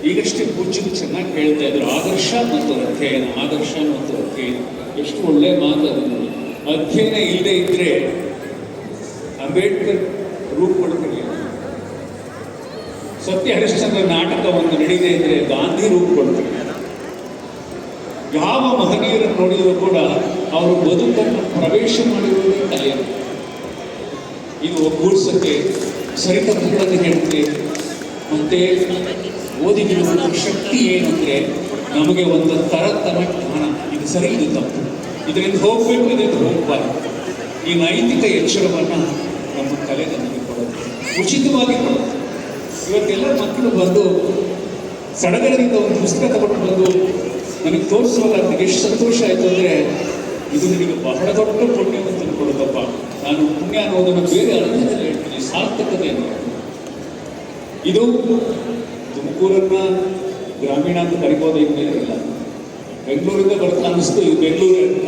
ಈಗಷ್ಟೇ ಪೂಜ್ಯರು ಚೆನ್ನಾಗಿ ಹೇಳ್ತಾ ಇದ್ರು, ಆದರ್ಶ ಮತ್ತು ಅಧ್ಯಯನ, ಆದರ್ಶ ಮತ್ತು ಅಧ್ಯಯನ. ಎಷ್ಟು ಒಳ್ಳೆ ಮಾತು ಅದನ್ನು. ಅಧ್ಯಯನ ಇಲ್ಲದೆ ಇದ್ರೆ ಅಂಬೇಡ್ಕರ್ ರೂಪುಗೊಳ್ತಿರಲಿಲ್ಲ. ಸತ್ಯ ಹರಿಶ್ಚಂದ್ರ ನಾಟಕ ಒಂದು ನಡೀದೇ ಇದ್ರೆ ಗಾಂಧಿ ರೂಪುಗೊಳ್ತಿರಲಿಲ್ಲ. ಯಾವ ಮಹನೀಯರನ್ನು ನೋಡಿದರೂ ಕೂಡ ಅವರು ಬದುಕನ್ನು ಪ್ರವೇಶ ಮಾಡಿರುವುದೇ ಕಲೆಯನ್ನು. ಇದು ಒಗ್ಗೂಡಿಸಕ್ಕೆ ಸರಿತಪ್ಪುಗಳನ್ನು ಹೇಳುತ್ತೆ. ಮತ್ತೆ ಓದಿಗಿರುವ ಶಕ್ತಿ ಏನಂದ್ರೆ ನಮಗೆ ಒಂದು ತರತನ ಜ್ಞಾನ, ಇದು ಸರಿ, ಇದು ತಪ್ಪು, ಇದರಿಂದ ಹೋಗ್ಬೇಕು, ಇದರಿಂದ ಹೋಗಬಾರ್ದು. ಈ ನೈತಿಕ ಎಚ್ಚರವನ್ನು ನಮ್ಮ ಕಲೆ ನಮಗೆ ಕೊಡುತ್ತೆ, ಉಚಿತವಾಗಿ ಕೊಡುತ್ತೆ. ಇವತ್ತೆಲ್ಲ ಮಕ್ಕಳು ಬಂದು ಸಡಗರದಿಂದ ಒಂದು ಪುಸ್ತಕ ತಗೊಂಡು ಬಂದು ನನಗೆ ತೋರಿಸುವಾಗ ನನಗೆ ಎಷ್ಟು ಸಂತೋಷ ಆಯಿತು ಅಂದರೆ, ಇದು ನನಗೆ ಬಹಳ ದೊಡ್ಡ ಪುಣ್ಯವಂತನ್ನು ಕೊಡುತ್ತಪ್ಪ. ನಾನು ಪುಣ್ಯ ಅನ್ನೋದನ್ನು ಬೇರೆ ಅರ್ಥದಲ್ಲಿ ಹೇಳ್ತೀನಿ, ಸಾರ್ಥಕತೆ ಅನ್ನೋದು. ಇದು ತುಮಕೂರನ್ನ ಗ್ರಾಮೀಣ ಅಂತ ಕರಿಬೋದು, ಇನ್ಮೇಲೆ ಇಲ್ಲ. ಬೆಂಗಳೂರಿಂದ ಬರ್ತಾ ಅನ್ನಿಸ್ತು ಇದು ಬೆಂಗಳೂರೇ ಅಂತ.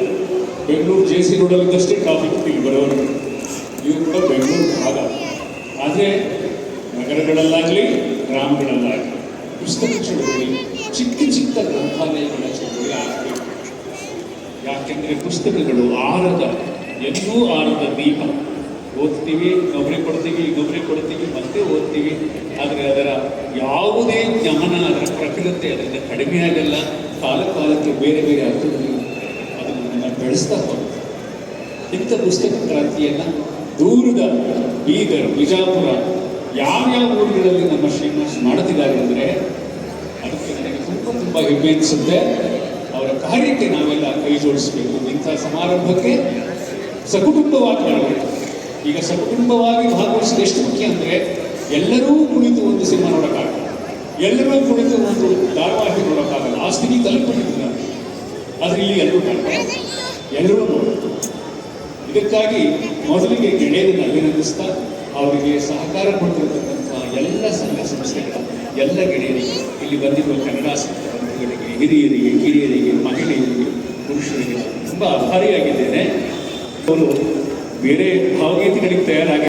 ಬೆಂಗಳೂರು ಜೆ ಸಿ ರೋಡಲ್ಲಿದ್ದಷ್ಟೇ ಟ್ರಾಫಿಕ್ ಇಲ್ಲಿ ಬರೋರು. ಇವು ಕೂಡ ಬೆಂಗಳೂರು ಭಾಗ. ಆದರೆ ನಗರಗಳಲ್ಲಾಗಲಿ ಗ್ರಾಮಗಳಲ್ಲಾಗಲಿ ಪುಸ್ತಕ ಚಳುವಳಿ, ಚಿಕ್ಕ ಚಿಕ್ಕ ಗ್ರಂಥಾಲಯಗಳ ಚಳುವಳಿ ಆಗಬೇಕು. ಯಾಕೆಂದರೆ ಪುಸ್ತಕಗಳು ಎಂದೂ ಆರದ ದೀಪ. ಓದ್ತೀವಿ, ಗೊಬ್ಬರ ಕೊಡ್ತೀವಿ, ಮತ್ತೆ ಓದ್ತೀವಿ. ಆದರೆ ಅದರ ಯಾವುದೇ ಜ್ಞಾನ, ಅದರ ಪ್ರಖರತೆ ಅದರಿಂದ ಕಡಿಮೆ ಆಗಲ್ಲ. ಕಾಲಕ್ಕೆ ಬೇರೆ ಬೇರೆ ಅರ್ಥದಲ್ಲಿ ಅದು ನಮ್ಮನ್ನು ಬೆಳೆಸ್ತಾ ಹೋಗುತ್ತೆ. ಇಂಥ ಪುಸ್ತಕ ಕ್ರಾಂತಿಯನ್ನು ದೂರದ ಬೀದರ್, ಬಿಜಾಪುರ, ಯಾವ್ಯಾವ ಊರುಗಳಲ್ಲಿ ನಮ್ಮ ಶ್ರೀನಿವಾಸ್ ಮಾಡುತ್ತಿದ್ದಾರೆ ಅಂದರೆ ಅದಕ್ಕೆ ನನಗೆ ತುಂಬ ಹೆಮ್ಮೆ ಅನಿಸುತ್ತೆ. ಅವರ ಕಾರ್ಯಕ್ಕೆ ನಾವೆಲ್ಲ ಕೈ ಜೋಡಿಸಬೇಕು. ಇಂಥ ಸಮಾರಂಭಕ್ಕೆ ಸಕುಟುಂಬವಾಗಿ ಬರಬೇಕು. ಈಗ ಸಕುಟುಂಬವಾಗಿ ಭಾಗವಹಿಸೋದು ಎಷ್ಟು ಮುಖ್ಯ ಅಂದರೆ, ಎಲ್ಲರೂ ಕುಳಿತು ಒಂದು ಸಿನಿಮಾ ನೋಡೋಕ್ಕಾಗಲ್ಲ, ಎಲ್ಲರೂ ಕುಳಿತು ಒಂದು ಧಾರಾವಾಹಿ ನೋಡೋಕ್ಕಾಗಲ್ಲ. ಆ ಸ್ಥಿತಿ ತಲುಪಿಟ್ಟಿಲ್ಲ. ಆದರೆ ಇಲ್ಲಿ ಎಲ್ಲರೂ ನೋಡೋದು. ಇದಕ್ಕಾಗಿ ಮೊದಲಿಗೆ ಗೆಳೆಯರನ್ನು ಅಭಿನಂದಿಸ್ತಾ ಅವರಿಗೆ ಸಹಕಾರ ಕೊಟ್ಟಿರತಕ್ಕಂಥ ಎಲ್ಲ ಸಂಘ ಸಂಸ್ಥೆಗಳ ಎಲ್ಲ ಗೆಳೆಯರಿಗೆ, ಇಲ್ಲಿ ಬಂದಿರುವ ಕನ್ನಡ ಬಂಧುಗಳಿಗೆ, ಹಿರಿಯರಿಗೆ, ಕಿರಿಯರಿಗೆ, ಮಹಿಳೆಯರಿಗೆ, ಪುರುಷರಿಗೆ ತುಂಬ ಆಭಾರಿಯಾಗಿದ್ದೇನೆ. ಅವರು ಬೇರೆ ಭಾವಗೀತೆಗಳಿಗೆ ತಯಾರಾಗಿ